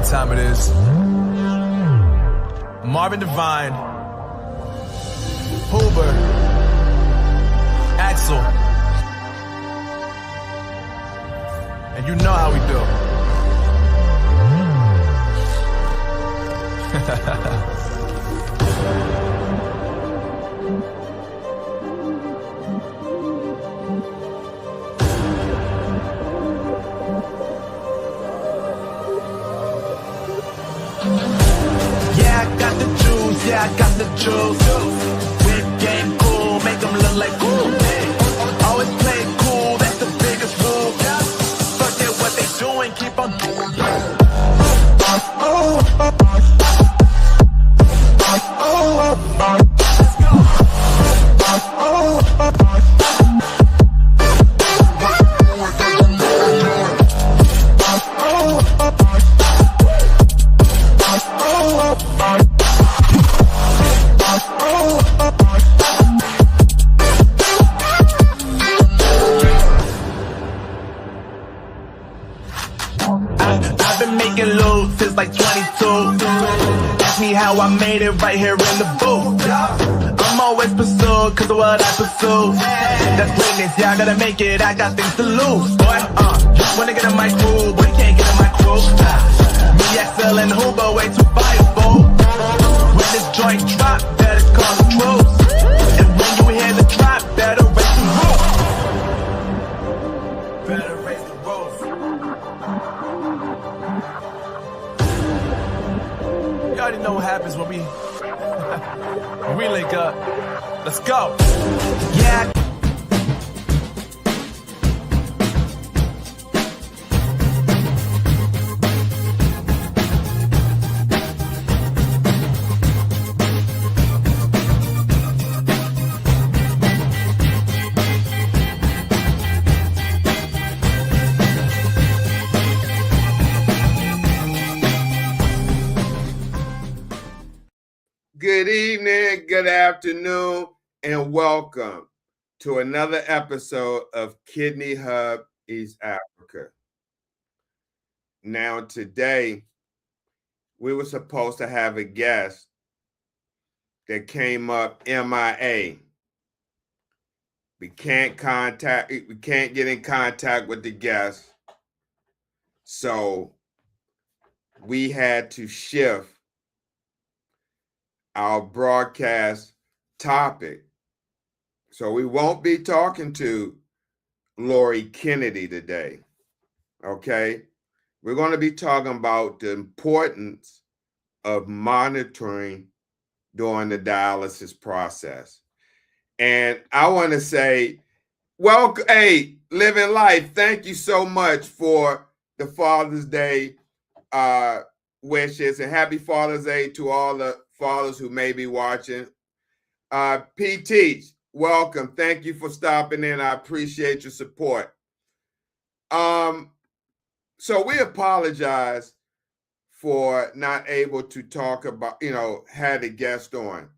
what time it is. Marvin Devine, Huber, Axel, and you know how we do. Yeah, I got the juice. Whip game cool, make them look like cool. Always play it cool, that's the biggest rule. Forget what they doing, keep on doing. I've been making loot since like 22. Ask me how I made it right here in the booth. I'm always pursued cause of what I pursue. That's greatness, yeah, I gotta make it, I got things to lose. Boy, wanna get in my crew, but you can't get in my crew. Me, Axel, and Huber, way too fireable. When this joint drop, better call the troops. And when you hear the drop, better raise the roof. Better raise the roof. You already know what happens when we when we link up. Let's go. Yeah. Good evening, good afternoon, and welcome to another episode of Kidney Hub East Africa. Now, today, we were supposed to have a guest that came up MIA. We can't get in contact with the guest, so we had to shift our broadcast topic. So we won't be talking to Lori Kennedy today, okay? We're going to be talking about the importance of monitoring during the dialysis process. And I want to say, welcome, hey, Living Life, thank you so much for the Father's Day wishes, and happy Father's Day to all the fathers who may be watching. P.T., welcome. Thank you for stopping in. I appreciate your support. So we apologize for not able to talk about, had a guest on.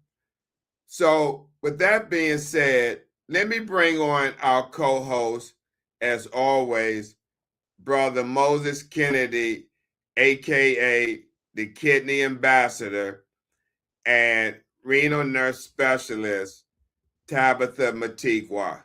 So with that being said, let me bring on our co-host, as always, Brother Moses Kennedy, aka the Kidney Ambassador, and renal nurse specialist, Tabitha Matekwa.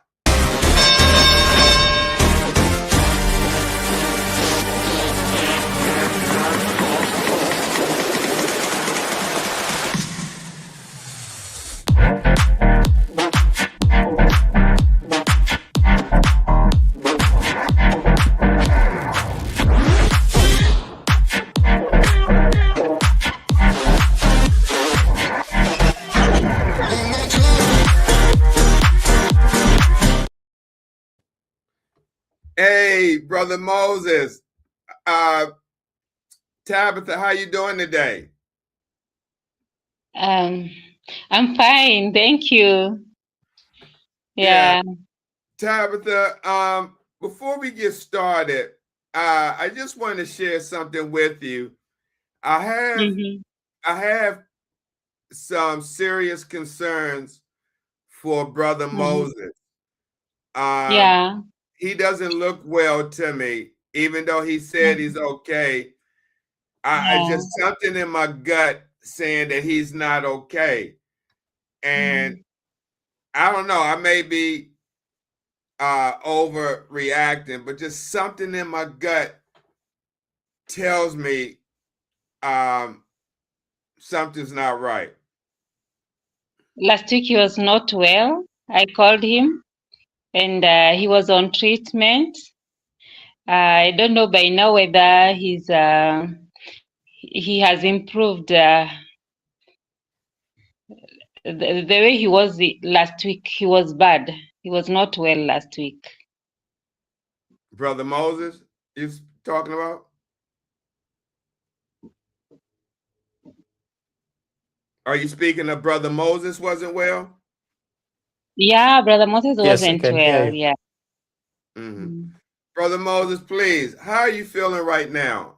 Hey, Brother Moses. Tabitha, how you doing today? I'm fine, thank you. Yeah. Tabitha, before we get started, I just want to share something with you. I have some serious concerns for Brother Moses. Yeah. He doesn't look well to me, even though he said he's okay. I just something in my gut saying that he's not okay. And I don't know, I may be overreacting, but just something in my gut tells me something's not right. Last week he was not well. I called him and he was on treatment. I don't know by now whether he has improved. The way he was last week, he was bad. He was not well last week. Brother Moses, you talking about? Are you speaking of Brother Moses wasn't well? Yeah, Brother Moses wasn't can well. hear you. Yeah. Brother Moses, please, how are you feeling right now?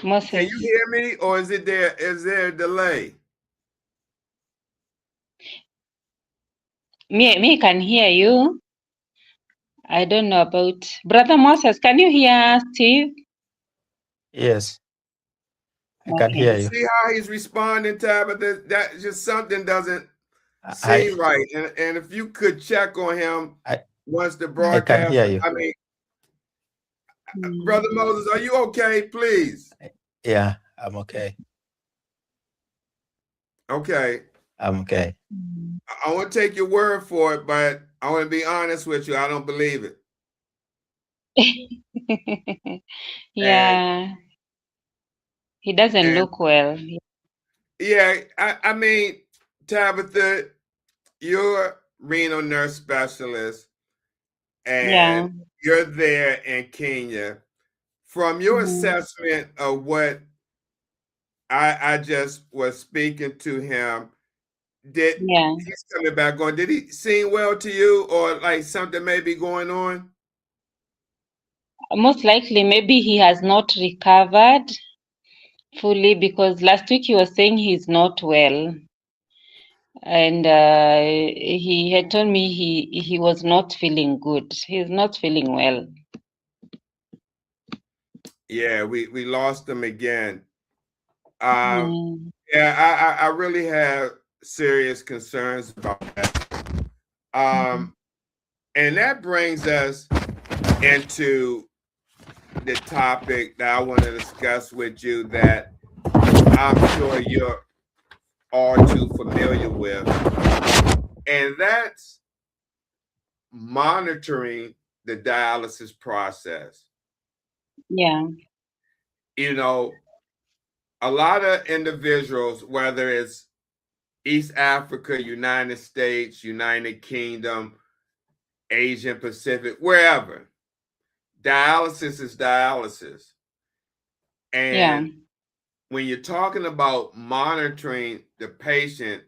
Moses. Can you hear me, or is there a delay? Me can hear you. I don't know about Brother Moses. Can you hear Steve? Yes, I can hear you. See how he's responding, Tabitha? That just something doesn't seem right. And if you could check on him once the broadcast. I can hear you. I mean, Brother Moses, are you okay? Please. Yeah, I'm okay. Okay. I'm okay. I want to take your word for it, but I want to be honest with you. I don't believe it. Yeah. He doesn't look well. Yeah, I mean, Tabitha, you're a renal nurse specialist, and you're there in Kenya. From your assessment of what I just was speaking to him, he's coming back on, did he seem well to you, or like something may be going on? Most likely, maybe he has not recovered fully, because last week he was saying he's not well. And he had told me he was not feeling good. He's not feeling well. Yeah, we lost him again. Yeah, I really have serious concerns about that. And that brings us into the topic that I want to discuss with you that I'm sure you're all too familiar with. And that's monitoring the dialysis process. Yeah. You know, a lot of individuals, whether it's East Africa, United States, United Kingdom, Asian Pacific, wherever, dialysis is dialysis. And when you're talking about monitoring the patient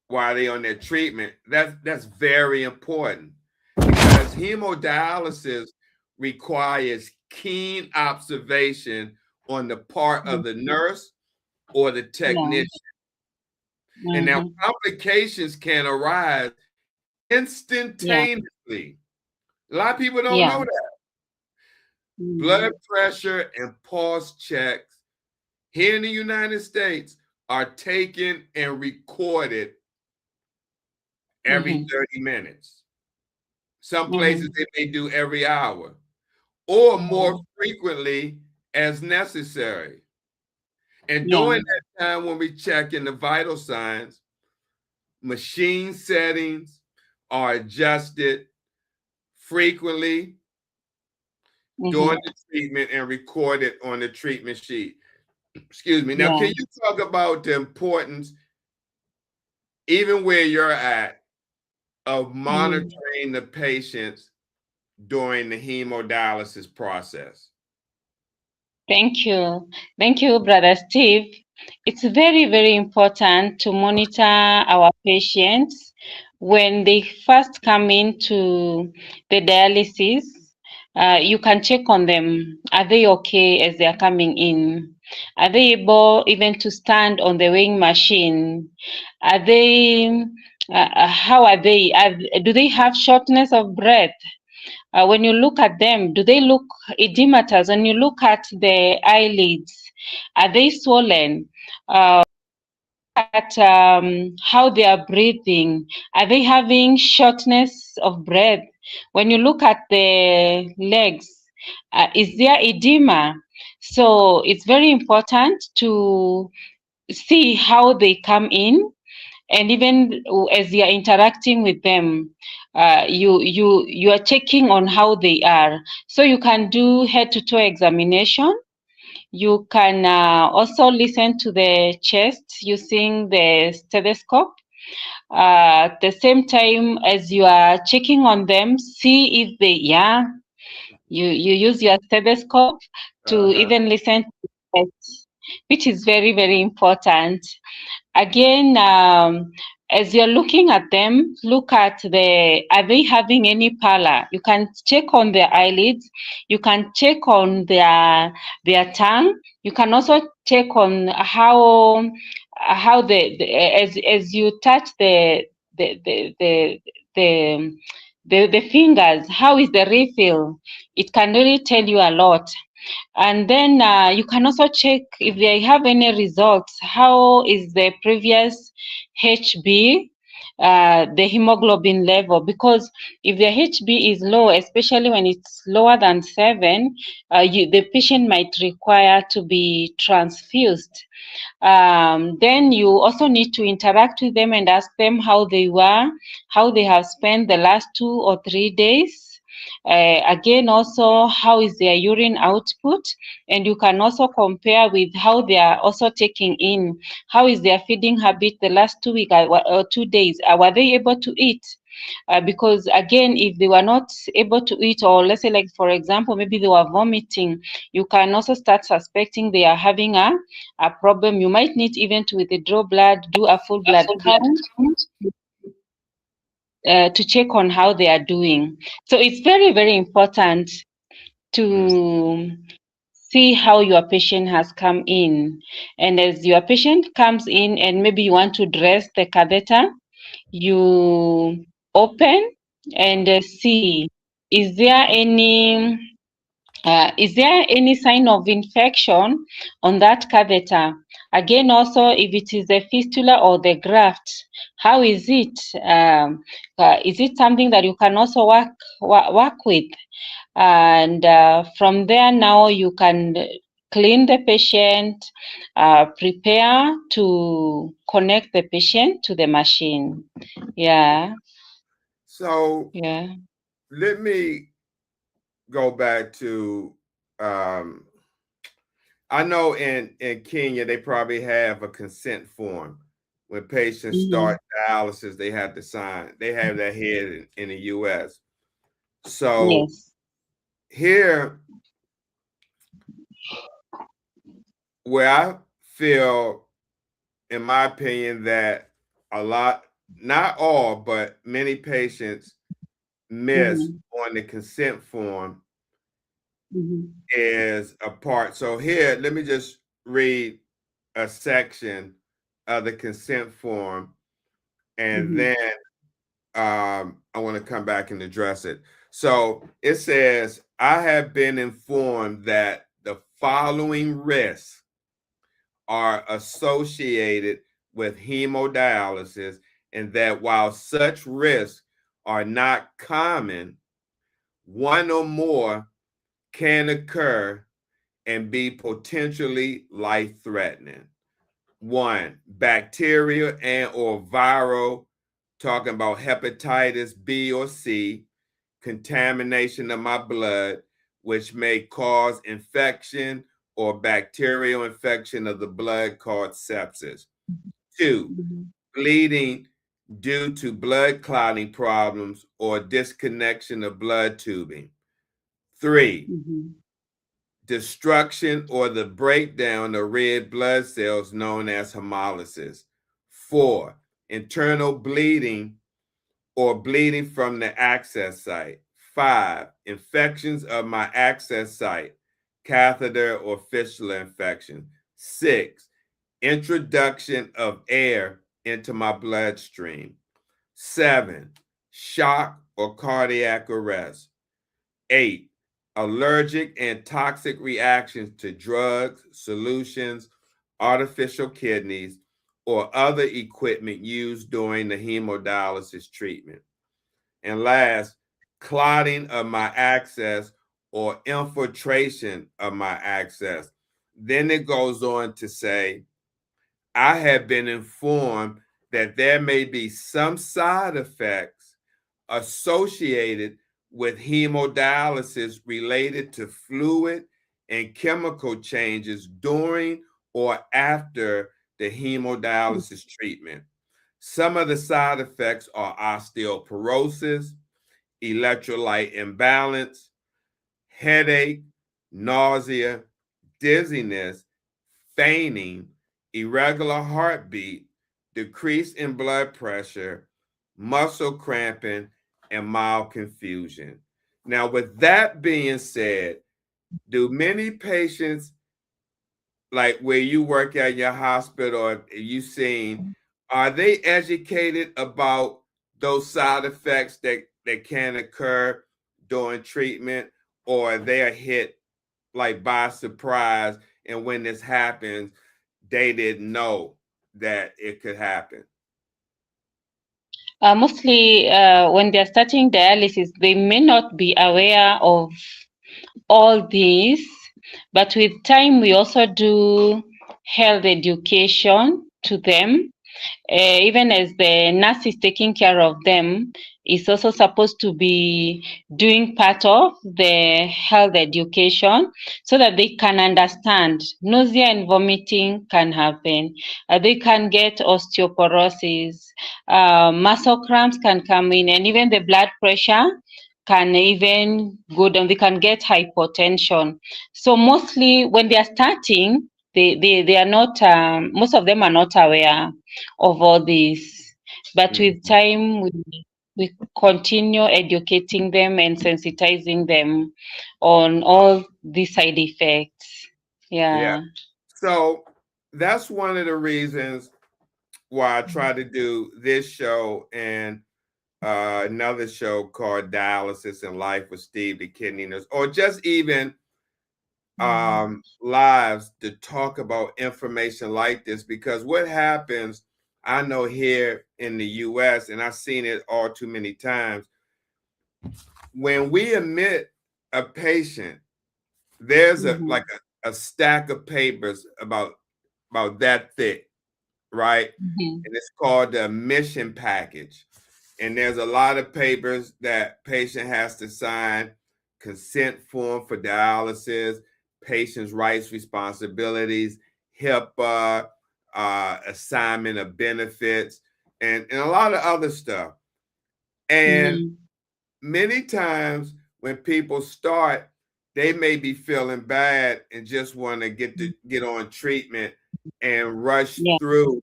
while they're on their treatment, that's very important, because hemodialysis requires keen observation on the part of the nurse or the technician. And now complications can arise instantaneously. A lot of people don't know that. Blood pressure and pulse checks here in the United States are taken and recorded every 30 minutes. Some places they may do every hour, or more frequently as necessary. And during that time, when we check in the vital signs, machine settings are adjusted frequently during the treatment and recorded on the treatment sheet. Excuse me. Now, can you talk about the importance, even where you're at, of monitoring the patients during the hemodialysis process? Thank you. Thank you, Brother Steve. It's very, very important to monitor our patients when they first come into the dialysis. you can check on them. Are they okay as they are coming in? Are they able even to stand on the weighing machine? Are they, how are they? Do they have shortness of breath? When you look at them, do they look edematous? When you look at the eyelids, are they swollen? At how they are breathing, are they having shortness of breath? When you look at the legs, is there edema? So it's very important to see how they come in, and even as you are interacting with them, you are checking on how they are. So you can do head-to-toe examination. You can also listen to the chest using the stethoscope. At the same time as you are checking on them, see if they, you use your stethoscope to even listen to the chest, which is very, very important. Again, as you're looking at them, look at are they having any pallor? You can check on their eyelids. You can check on their tongue. You can also check on how as you touch the fingers, how is the refill? It can really tell you a lot. And then you can also check if they have any results. How is the previous HB, the hemoglobin level? Because if the HB is low, especially when it's lower than 7, the patient might require to be transfused. Then you also need to interact with them and ask them how they were, how they have spent the last 2 or 3 days. Again, also, how is their urine output? And you can also compare with how they are also taking in. How is their feeding habit the last 2 weeks or 2 days? Were they able to eat? Because again, if they were not able to eat, or let's say, like, for example, maybe they were vomiting, you can also start suspecting they are having a problem. You might need even to withdraw blood, do a full blood count, to check on how they are doing. So it's very, very important to see how your patient has come in. And as your patient comes in and maybe you want to dress the catheter, you open and see, is there any sign of infection on that catheter? Again, also, if it is a fistula or the graft, how is it? Is it something that you can also work with? And from there, now you can clean the patient, prepare to connect the patient to the machine. Yeah. So Yeah. let me go back to I know in Kenya they probably have a consent form. When patients start dialysis, they have to sign. They have that here in the US. So Yes. here, where I feel, in my opinion, that a lot, not all, but many patients miss on the consent form is a part. So here, let me just read a section of the consent form, and then I want to come back and address it. So it says, I have been informed that the following risks are associated with hemodialysis, and that while such risks are not common, one or more can occur and be potentially life-threatening. 1, bacterial and or viral, talking about hepatitis B or C, contamination of my blood, which may cause infection or bacterial infection of the blood called sepsis. 2, bleeding due to blood clotting problems or disconnection of blood tubing. 3, destruction or the breakdown of red blood cells known as hemolysis. 4, internal bleeding or bleeding from the access site. 5, infections of my access site, catheter or fistula infection. 6, introduction of air into my bloodstream. 7, shock or cardiac arrest. 8, allergic and toxic reactions to drugs, solutions, artificial kidneys, or other equipment used during the hemodialysis treatment. And last, clotting of my access or infiltration of my access. Then it goes on to say, I have been informed that there may be some side effects associated with hemodialysis related to fluid and chemical changes during or after the hemodialysis treatment. Some of the side effects are osteoporosis, electrolyte imbalance, headache, nausea, dizziness, fainting, irregular heartbeat, decrease in blood pressure, muscle cramping, and mild confusion. Now, with that being said, do many patients, like where you work at your hospital or you seen, are they educated about those side effects that can occur during treatment, or they are hit like by surprise, and when this happens, they didn't know that it could happen? Mostly when they're starting dialysis, they may not be aware of all these, but with time we also do health education to them. Even as the nurse is taking care of them, is also supposed to be doing part of the health education so that they can understand nausea and vomiting can happen. They can get osteoporosis, muscle cramps can come in, and even the blood pressure can even go down. They can get hypotension. So mostly when they are starting, they are not, most of them are not aware of all this. But with time, we continue educating them and sensitizing them on all the side effects. Yeah. So that's one of the reasons why I try to do this show and another show called Dialysis and Life with Steve the Kidney Nurse, or just even lives to talk about information like this, because what happens, I know here in the US, and I've seen it all too many times, when we admit a patient, there's a stack of papers about that thick, right? And it's called the admission package. And there's a lot of papers that patient has to sign: consent form for dialysis, patient's rights, responsibilities, HIPAA, assignment of benefits, and a lot of other stuff. And many times when people start, they may be feeling bad and just want to get on treatment and rush through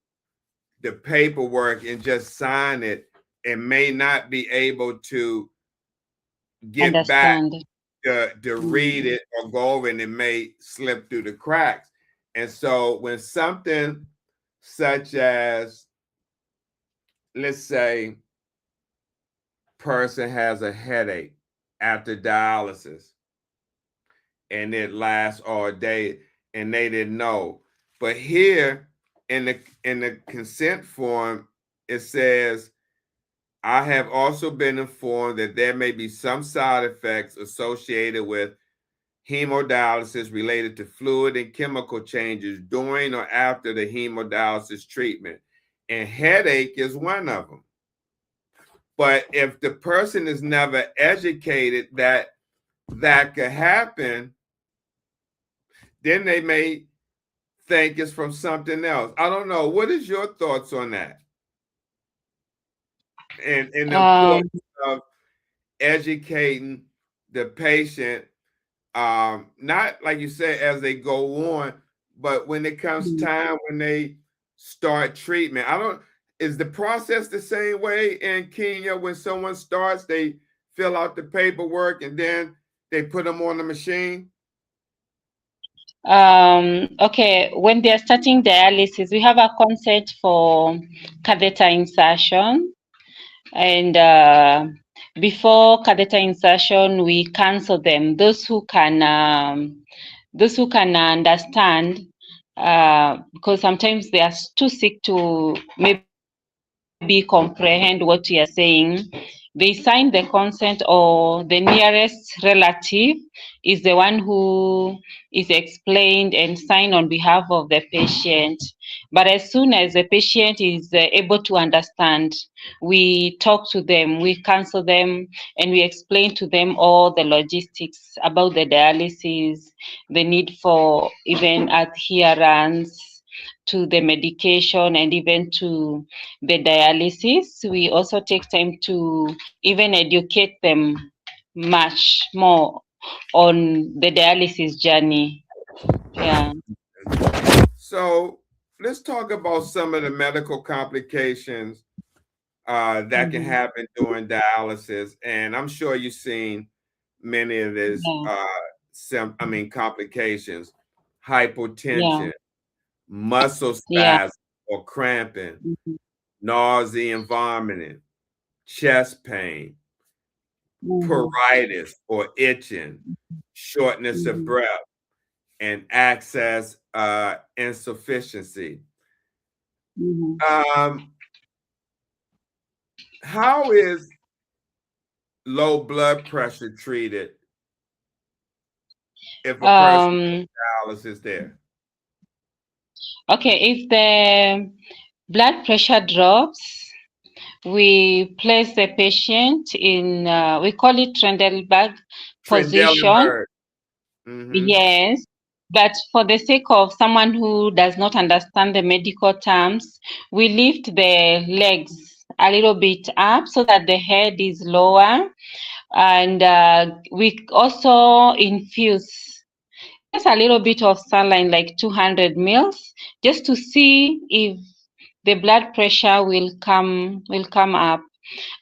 the paperwork and just sign it, and may not be able to get Understand. back to read it or go over, and it may slip through the cracks. And so when something such as, let's say, person has a headache after dialysis and it lasts all day and they didn't know, but here in the consent form it says, I have also been informed that there may be some side effects associated with hemodialysis related to fluid and chemical changes during or after the hemodialysis treatment, and headache is one of them. But if the person is never educated that could happen, then they may think it's from something else. I don't know. What is your thoughts on that? And the importance of educating the patient, not like you said as they go on, but when it comes time when they start treatment. Is the process the same way in Kenya? When someone starts, they fill out the paperwork and then they put them on the machine? Okay, when they're starting dialysis, we have a consent for catheter insertion. And before catheter insertion, we cancel them. Those who can understand, because sometimes they are too sick to maybe comprehend what we are saying. They sign the consent, or the nearest relative is the one who is explained and signed on behalf of the patient. But as soon as the patient is able to understand, we talk to them, we counsel them, and we explain to them all the logistics about the dialysis, the need for even adherence to the medication and even to the dialysis. We also take time to even educate them much more on the dialysis journey. Yeah. So let's talk about some of the medical complications that can happen during dialysis. And I'm sure you've seen many of these complications: hypotension, muscle spasm or cramping, nausea and vomiting, chest pain, pruritus or itching, shortness of breath, and access insufficiency. How is low blood pressure treated if a person dialysis there? Okay, if the blood pressure drops, we place the patient in, we call it Trendelenburg position. Yes, but for the sake of someone who does not understand the medical terms, we lift the legs a little bit up so that the head is lower, and we also infuse just a little bit of saline, like 200 mils, just to see if the blood pressure will come up.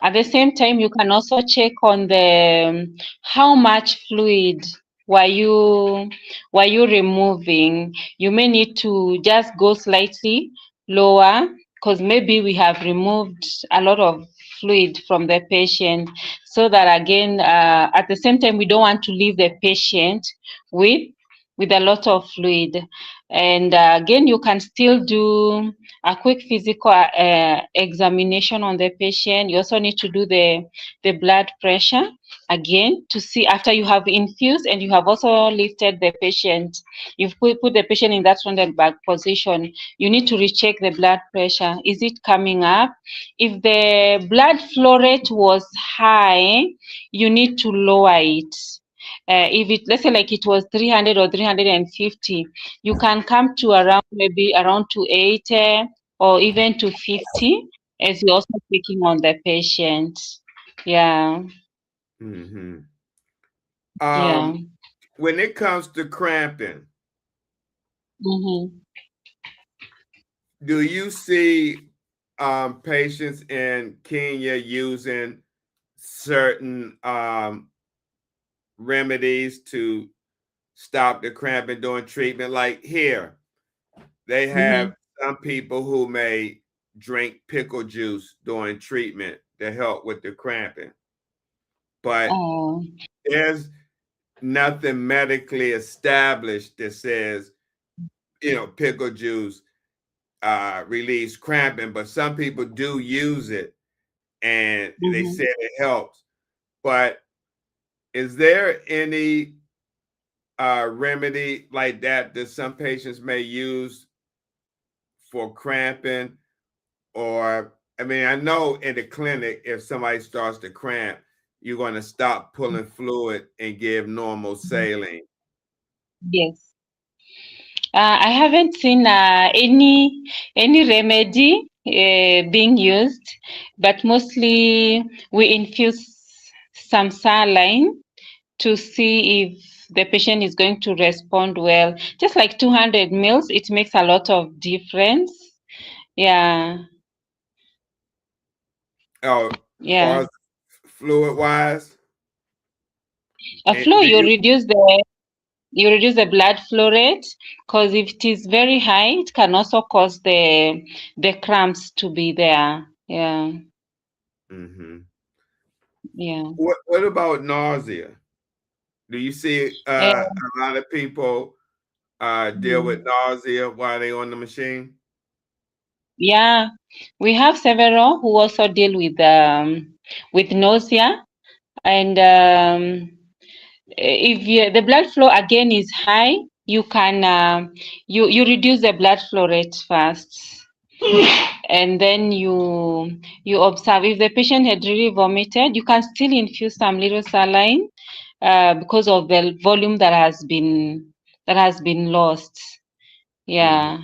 At the same time, you can also check on the how much fluid were you removing. You may need to just go slightly lower, because maybe we have removed a lot of fluid from the patient, so that again, at the same time, we don't want to leave the patient with a lot of fluid. And again, you can still do a quick physical examination on the patient. You also need to do the blood pressure again to see, after you have infused and you have also lifted the patient, you've put the patient in that Trendelenburg position, you need to recheck the blood pressure. Is it coming up? If the blood flow rate was high, you need to lower it. If it, let's say like it was 300 or 350, you can come to around, maybe around 280 or even 250, as you're also checking on the patient. Yeah. When it comes to cramping, do you see patients in Kenya using certain remedies to stop the cramping during treatment? Like here, they have some people who may drink pickle juice during treatment to help with the cramping. But there's nothing medically established that says, pickle juice relieves cramping, but some people do use it and they say it helps. But is there any remedy like that some patients may use for cramping? Or, I mean, I know in the clinic, if somebody starts to cramp, you're going to stop pulling fluid and give normal saline. Yes. I haven't seen any remedy being used, but mostly we infuse some saline to see if the patient is going to respond well. Just like 200 mils, it makes a lot of difference. Yeah. Oh, yeah. Fluid wise? A And flow, do you reduce the blood flow rate, because if it is very high, it can also cause the cramps to be there. Yeah. Mhm. Yeah. What about nausea? Do you see Uh, a lot of people deal with nausea while they're on the machine? yeah, we have several who also deal with nausea, and if the blood flow again is high, you can you reduce the blood flow rate first, and then you observe. If the patient had really vomited, you can still infuse some little saline because of the volume that has been lost. Yeah.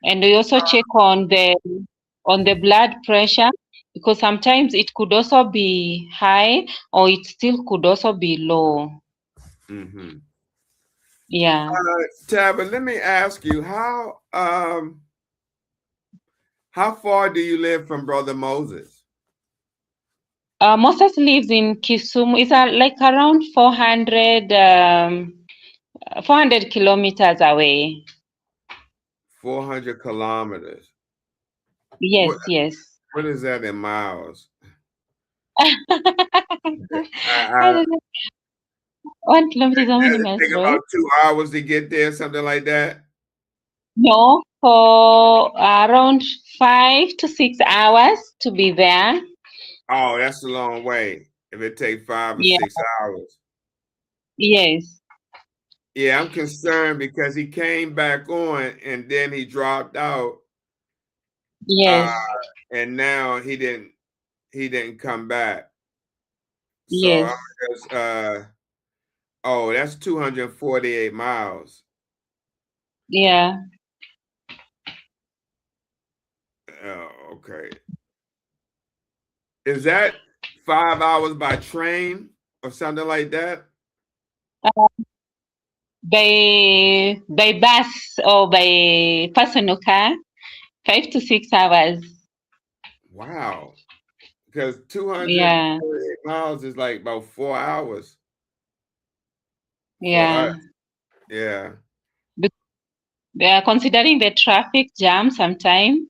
And we also check on the blood pressure, because sometimes it could also be high, or it still could also be low. Mm-hmm. Yeah. Tabitha, let me ask you, how far do you live from Brother Moses? Moses lives in Kisumu. It's like around 400 kilometers away. 400 kilometers. Yes, yes. What is that in miles? I don't know. 1 kilometer is how many miles, Take bro? about 2 hours to get there, something like that. No, for around 5 to 6 hours to be there. Oh, that's a long way. If it takes 5 or Yeah. 6 hours. Yes. Yeah, I'm concerned because he came back on and then he dropped out. Yes. And now he didn't come back. So Yes. I'm just that's 248 miles. Yeah. Oh, okay. Is that 5 hours by train or something like that? By bus or by personal car, 5 to 6 hours. Wow. Because 248 Yeah. miles is like about 4 hours for us. Yeah. Yeah. Considering the traffic jam sometime.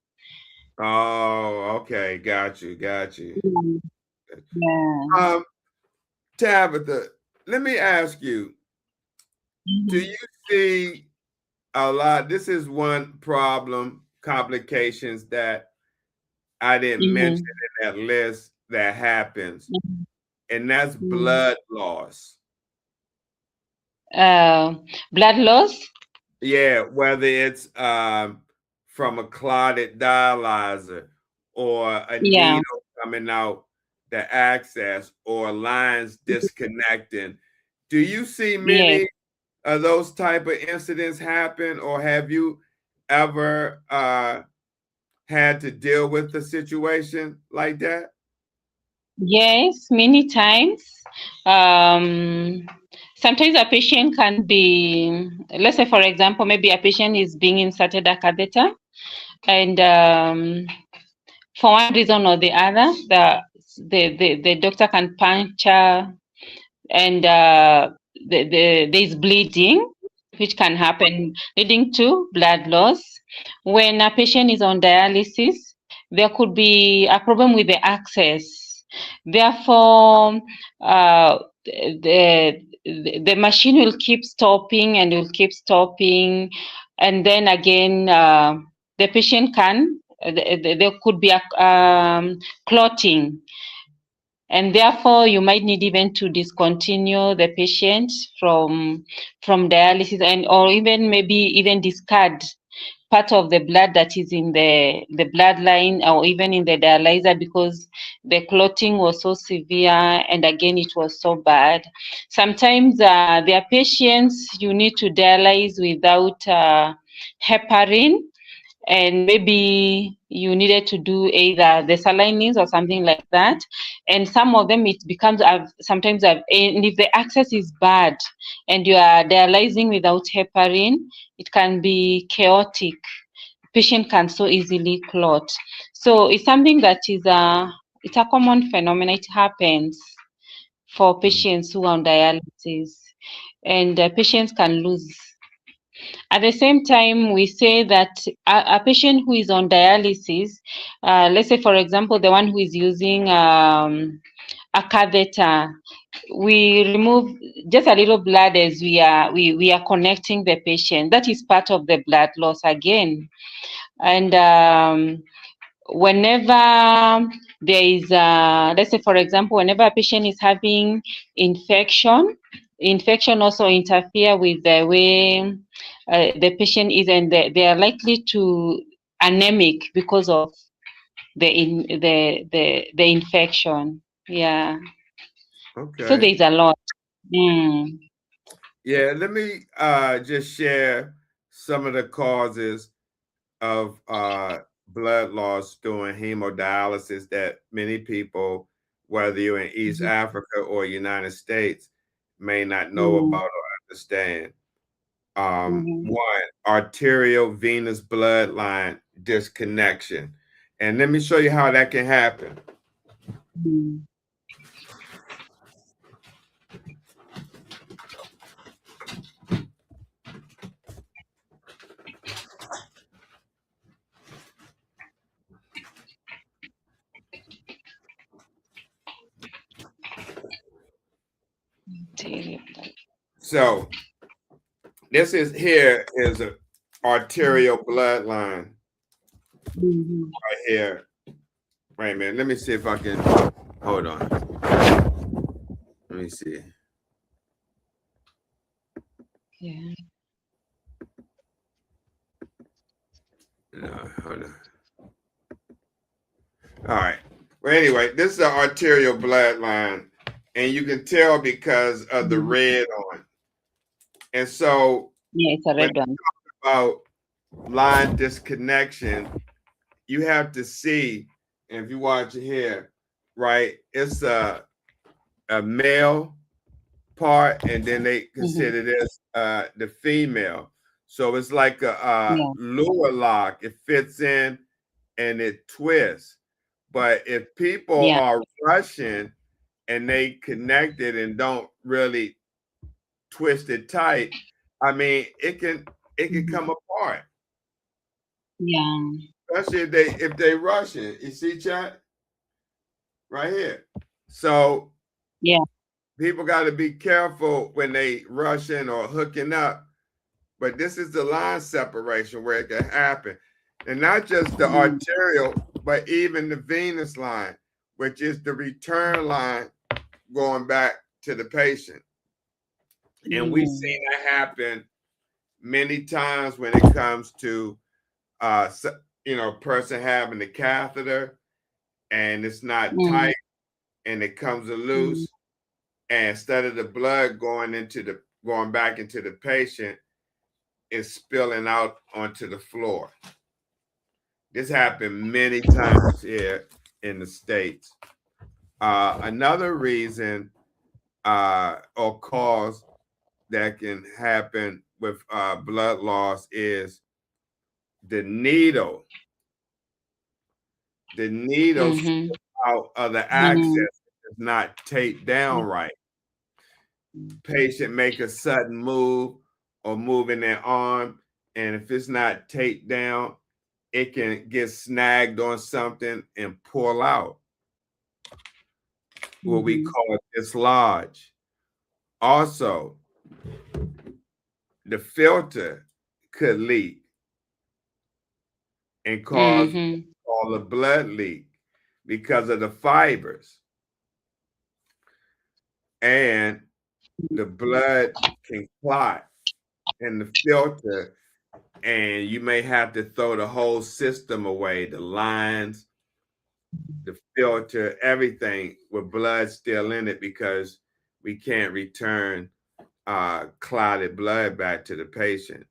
Oh, okay. Got you. Yeah. Tabitha, let me ask you, do you see a lot? This is one problem, complications that I didn't mention in that list that happens, and that's blood loss. Blood loss? Yeah, whether it's from a clotted dialyzer or a Yeah. needle coming out the access or lines disconnecting. Do you see Yes. many of those type of incidents happen, or have you ever had to deal with a situation like that? Yes, many times. Sometimes a patient can be, let's say, for example, maybe a patient is being inserted a catheter, and for one reason or the other, the doctor can puncture, and there's bleeding, which can happen, leading to blood loss. When a patient is on dialysis, there could be a problem with the access. Therefore, the machine will keep stopping and will keep stopping, and then again, the patient there could be a clotting, and therefore you might need even to discontinue the patient from dialysis, and or even maybe even discard part of the blood that is in the bloodline, or even in the dialyzer, because the clotting was so severe, and again it was so bad. Sometimes there are patients you need to dialyze without heparin, and maybe you needed to do either the salines or something like that, and some of them it becomes sometimes, and if the access is bad and you are dialyzing without heparin, it can be chaotic. Patient can so easily clot. So it's something that is it's a common phenomenon. It happens. for patients who are on dialysis, and patients can lose. At the same time, we say that a patient who is on dialysis, let's say, for example, the one who is using a catheter, we remove just a little blood as we are connecting the patient. That is part of the blood loss again. And whenever there is, let's say, for example, whenever a patient is having infection also interfere with the way the patient is, and they are likely to anemic because of the infection. Yeah. Okay. So there's a lot. Yeah, let me just share some of the causes of blood loss during hemodialysis that many people, whether you're in East Africa or United States, may not know about or understand. One, arterial venous bloodline disconnection. And let me show you how that can happen. So this is an arterial bloodline right here. Wait a minute. Let me see if I can. Hold on. Let me see. Yeah. No, hold on. All right. Well, anyway, this is an arterial bloodline, and you can tell because of the red on. And so, yeah, it's a red one. About line disconnection, you have to see, and if you watch it here, right, it's a male part, and then they consider this the female. So it's like a lower lock. It fits in and it twists. But if people are rushing and they connect it and don't really twist it tight, I mean, it can come apart. Yeah. Especially if they rushing. You see, chat? Right here. So people got to be careful when they rushing or hooking up. But this is the line separation where it can happen. And not just the arterial, but even the venous line, which is the return line going back to the patient. And we've seen that happen many times when it comes to, person having the catheter and it's not tight and it comes loose. And instead of the blood going back into the patient, it's spilling out onto the floor. This happened many times here in the States. Another reason or cause that can happen with blood loss is the needle. The needle out of the access is not taped down right. Patient make a sudden move or move in their arm, and if it's not taped down, it can get snagged on something and pull out. What we call dislodge. Also, the filter could leak and cause all the blood leak because of the fibers. And the blood can clot in the filter, and you may have to throw the whole system away, the lines, the filter, everything with blood still in it, because we can't return clotted blood back to the patient.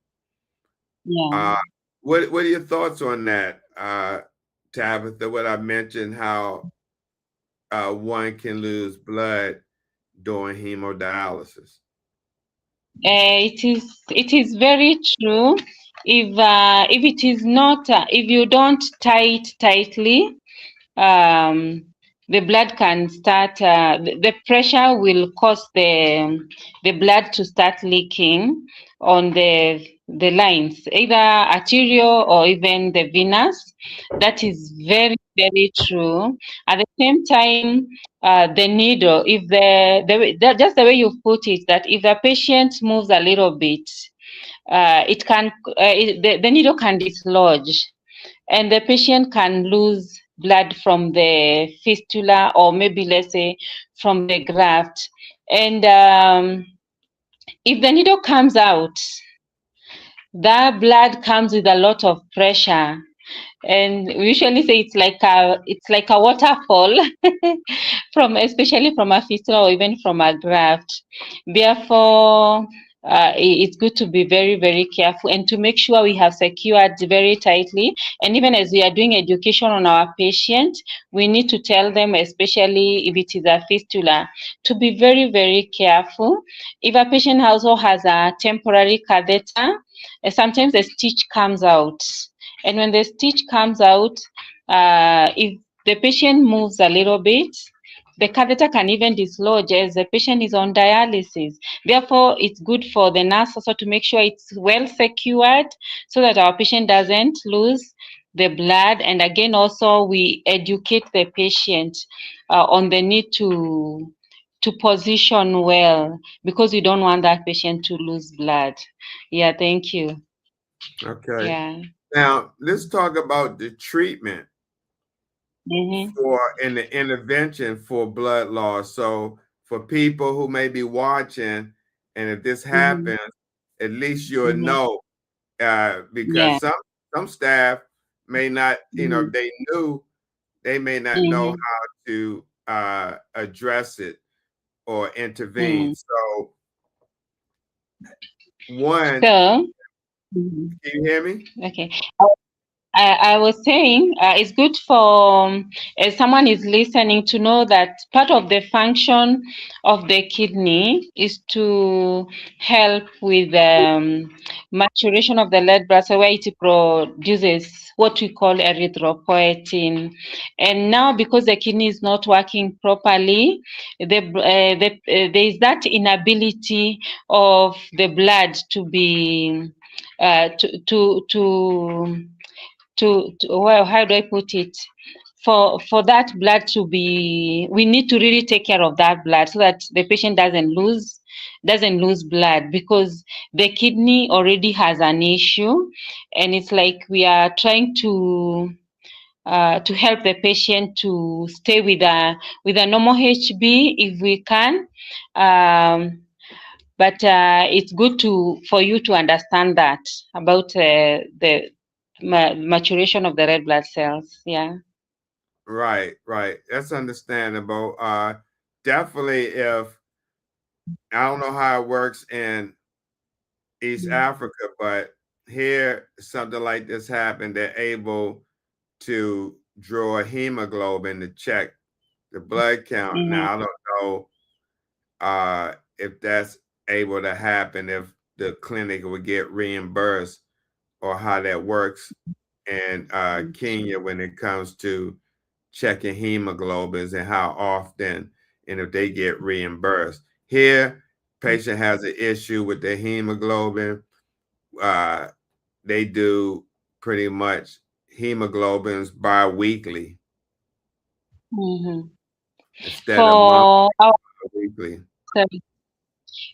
What are your thoughts on that, Tabitha? What I mentioned, how one can lose blood during hemodialysis? It is very true. If it is not, if you don't tie it tightly, the blood can start, the pressure will cause the blood to start leaking on the lines, either arterial or even the venous. That is very, very true. At the same time, the needle, if just the way you put it, that if the patient moves a little bit, it can, the needle can dislodge, and the patient can lose blood from the fistula, or maybe let's say from the graft. And if the needle comes out, that blood comes with a lot of pressure, and we usually say it's like a waterfall from, especially from a fistula or even from a graft. Therefore, it's good to be very, very careful and to make sure we have secured very tightly. And even as we are doing education on our patient, we need to tell them, especially if it is a fistula, to be very, very careful. If a patient also has a temporary catheter, sometimes the stitch comes out. And when the stitch comes out, if the patient moves a little bit, the catheter can even dislodge as the patient is on dialysis. Therefore, it's good for the nurse also to make sure it's well secured so that our patient doesn't lose the blood. And again, also we educate the patient on the need to position well, because we don't want that patient to lose blood. Yeah, thank you. Okay. Yeah. Now let's talk about the treatment for and the intervention for blood loss. So for people who may be watching, and if this happens, at least you'll know, because some staff may not, you know, if they knew, they may not know how to address it or intervene. So one, So, can you hear me? okay. I was saying it's good for as someone is listening to know that part of the function of the kidney is to help with maturation of the red blood cell, where it produces what we call erythropoietin. And now, because the kidney is not working properly, there is that inability of the blood to be well, how do I put it? For that blood to be, we need to really take care of that blood so that the patient doesn't lose blood, because the kidney already has an issue, and it's like we are trying to help the patient to stay with a normal HB if we can. But it's good for you to understand that about the maturation of the red blood cells. Yeah. Right. That's understandable. Definitely, if I don't know how it works in East Africa, but here something like this happened, they're able to draw hemoglobin to check the blood count. Now I don't know if that's able to happen, if the clinic would get reimbursed, or how that works in Kenya when it comes to checking hemoglobins and how often, and if they get reimbursed. Here, patient has an issue with their hemoglobin. They do pretty much hemoglobins bi-weekly instead of weekly.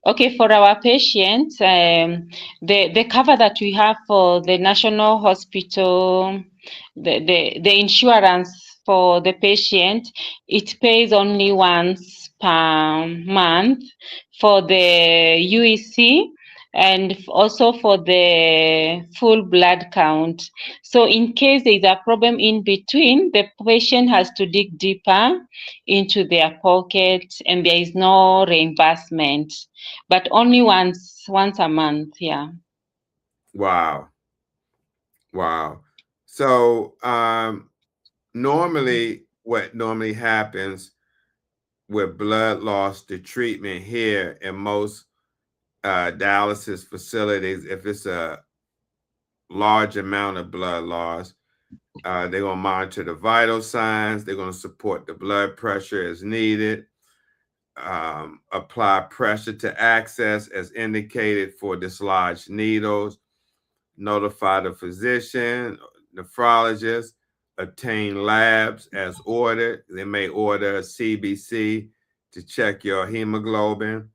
Okay, for our patients, the cover that we have for the national hospital, the insurance for the patient, it pays only once per month for the UEC, and also for the full blood count. So in case there is a problem in between, the patient has to dig deeper into their pocket, and there is no reimbursement, but only once a month. Yeah. Wow. So normally what normally happens with blood loss, the treatment here in most dialysis facilities, if it's a large amount of blood loss, They're going to monitor the vital signs. They're going to support the blood pressure as needed. Apply pressure to access as indicated for dislodged needles. Notify the physician, nephrologist, obtain labs as ordered. They may order a CBC to check your hemoglobin.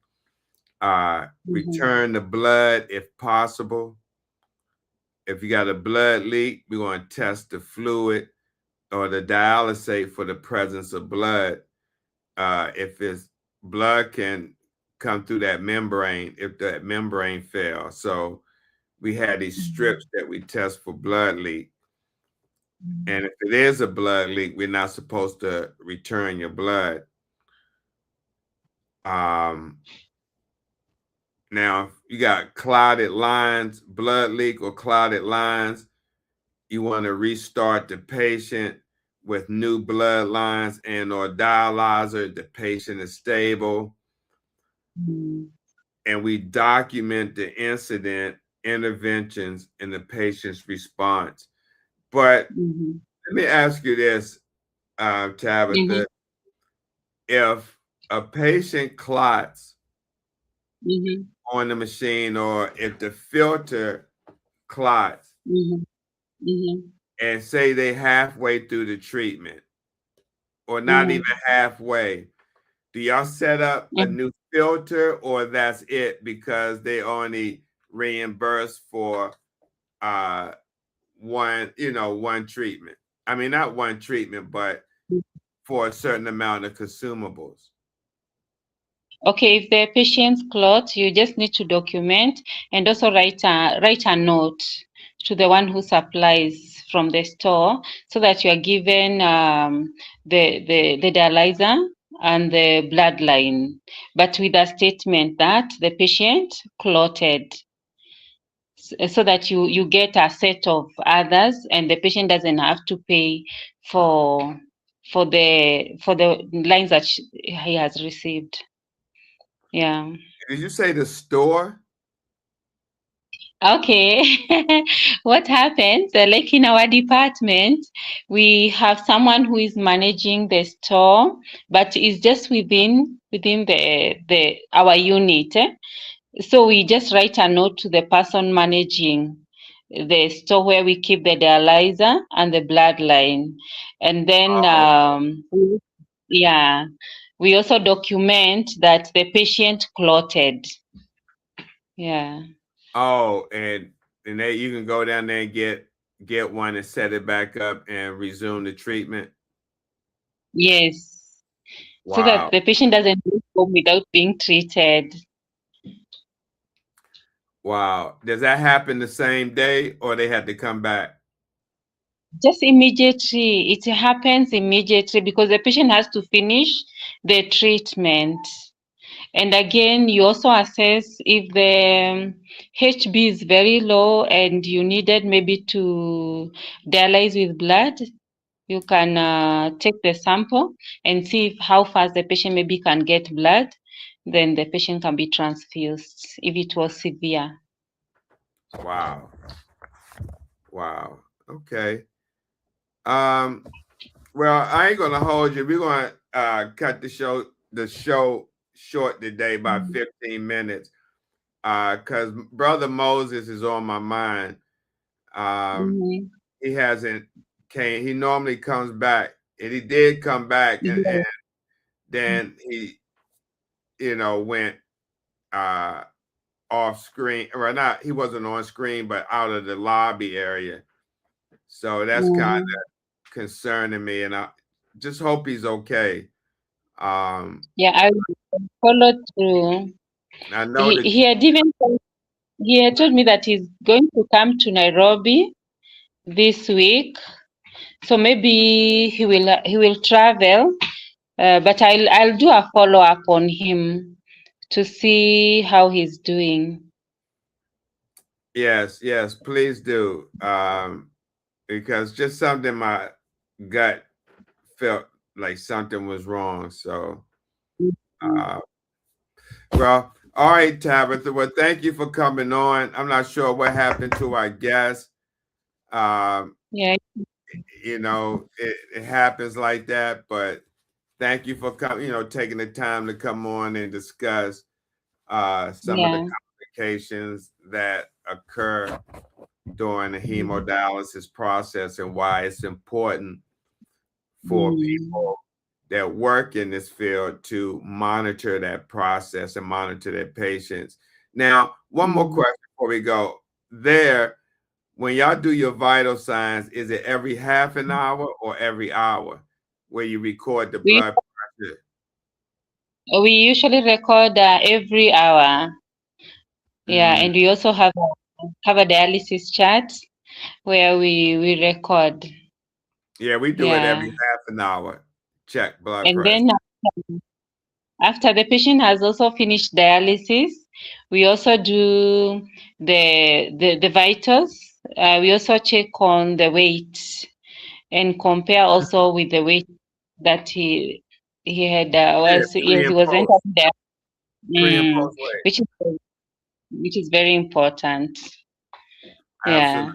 Return the blood if possible. If you got a blood leak, we're going to test the fluid or the dialysate for the presence of blood. If it's blood can come through that membrane, if that membrane fails. So we had these strips that we test for blood leak. And if it is a blood leak, we're not supposed to return your blood. Now, if you got clotted lines, blood leak or clotted lines, you want to restart the patient with new blood lines and or dialyzer. The patient is stable. And we document the incident, interventions, and the patient's response. But let me ask you this, Tabitha. If a patient clots on the machine, or if the filter clots, and say they halfway through the treatment, or not even halfway, do y'all set up a new filter, or that's it because they only reimburse for one treatment? I mean, not one treatment, but for a certain amount of consumables. Okay, if the patient's clot, you just need to document and also write a note to the one who supplies from the store, so that you are given the dialyzer and the bloodline, but with a statement that the patient clotted, so that you get a set of others and the patient doesn't have to pay for the lines that he has received. Yeah. Did you say the store? Okay. What happens, like in our department, we have someone who is managing the store, but it's just within our unit. So we just write a note to the person managing the store where we keep the dialyzer and the bloodline. And then yeah, we also document that the patient clotted. Yeah. Oh, and then you can go down there and get one and set it back up and resume the treatment. Yes. Wow. So that the patient doesn't go home without being treated. Wow. Does that happen the same day, or they have to come back? Just immediately. It happens immediately because the patient has to finish the treatment. And again, you also assess if the HB is very low and you needed maybe to dialyze with blood. You can take the sample and see how fast the patient maybe can get blood. Then the patient can be transfused if it was severe. Wow. Wow. Okay. Well, I ain't gonna hold you. We're gonna cut the show short today by 15 minutes. Because Brother Moses is on my mind. He hasn't came. He normally comes back, and he did come back, and then he, went off screen. Or not, he wasn't on screen, but out of the lobby area. So that's kind of concerning me, and I just hope he's okay. Yeah, I followed through. I know he had told me that he's going to come to Nairobi this week, so maybe he will travel, but I'll do a follow-up on him to see how he's doing. Yes, please do. Because just something my gut felt like something was wrong. So, well, all right, Tabitha. Well, thank you for coming on. I'm not sure what happened to our guest. Yeah. you know, it happens like that. But thank you for coming, you know, taking the time to come on and discuss some of the complications that occur during the hemodialysis process and why it's important for people that work in this field to monitor that process and monitor their patients. Now, one more question before we go. When y'all do your vital signs, is it every half an hour or every hour where you record the blood pressure? We usually record every hour. Yeah, and we also have a dialysis chat where we record. Yeah, we do it every half an hour. Check blood pressure. And then after the patient has also finished dialysis, we also do the vitals. We also check on the weight and compare also with the weight that he had he was entered there, which is very important. Absolutely. Yeah.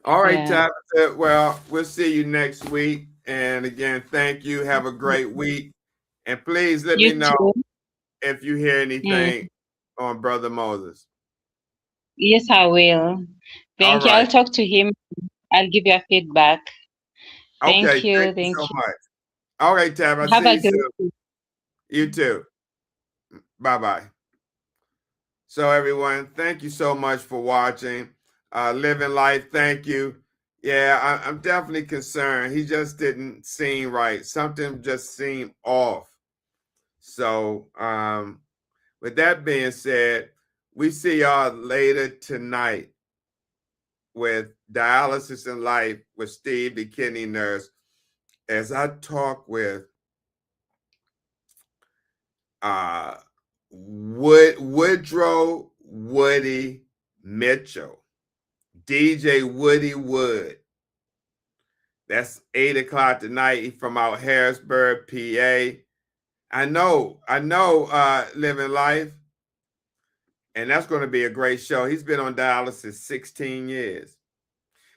All right, Tabitha. Well, we'll see you next week. And again, thank you. Have a great week. And please let me know if you hear anything on Brother Moses. Yes, I will. Thank you. I'll talk to him. I'll give you a feedback. Thank you. Thank you so much. All right, Tab. I'll see you soon. You too. Bye-bye. So everyone, thank you so much for watching. Living Life, thank you. Yeah, I'm definitely concerned. He just didn't seem right. Something just seemed off. So with that being said, we see y'all later tonight with Dialysis in Life with Steve, the kidney nurse, as I talk with Woodrow Woody Mitchell, DJ Woody Wood. That's 8 o'clock tonight. He's from out Harrisburg, PA. I know, Living Life. And that's going to be a great show. He's been on dialysis 16 years.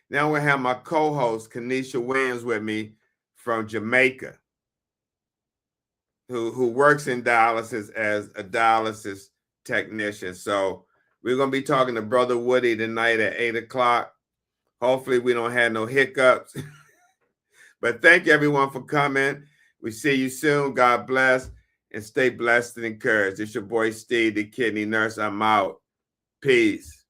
Now we have my co-host, Kenesha Williams, with me from Jamaica, who works in dialysis as a dialysis technician. So we're going to be talking to Brother Woody tonight at 8 o'clock. Hopefully we don't have no hiccups. But thank you, everyone, for coming. We see you soon. God bless. And stay blessed and encouraged. It's your boy, Steve, the kidney nurse. I'm out. Peace.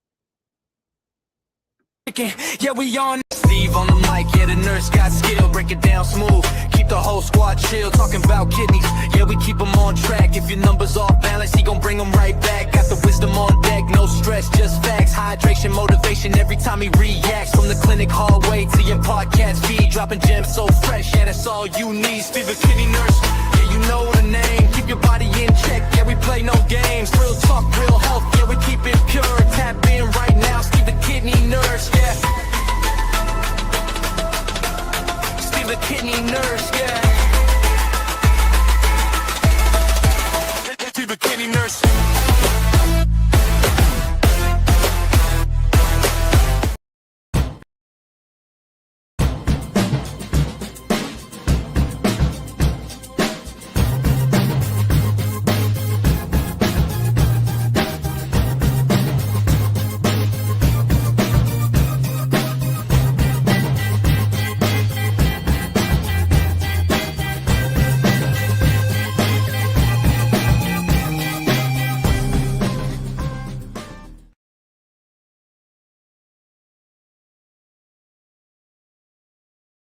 Yeah, we on Steve on the mic. Yeah, the nurse got skill. Break it down smooth. Keep the whole squad chill. Talking about kidneys. Yeah, we keep them on track. If your numbers off balance, he gon' bring them right back. Got the wisdom on deck. No stress, just facts. Hydration, motivation every time he reacts. From the clinic hallway to your podcast feed. Dropping gems so fresh. Yeah, that's all you need. Steve, the kidney nurse. Yeah, you know the name. Keep your body in check. Yeah, we play no games. Real talk, real health. Yeah, we keep it pure. Tap in right now. Steve, the kidney nurse. Yeah. Steve, the kidney nurse.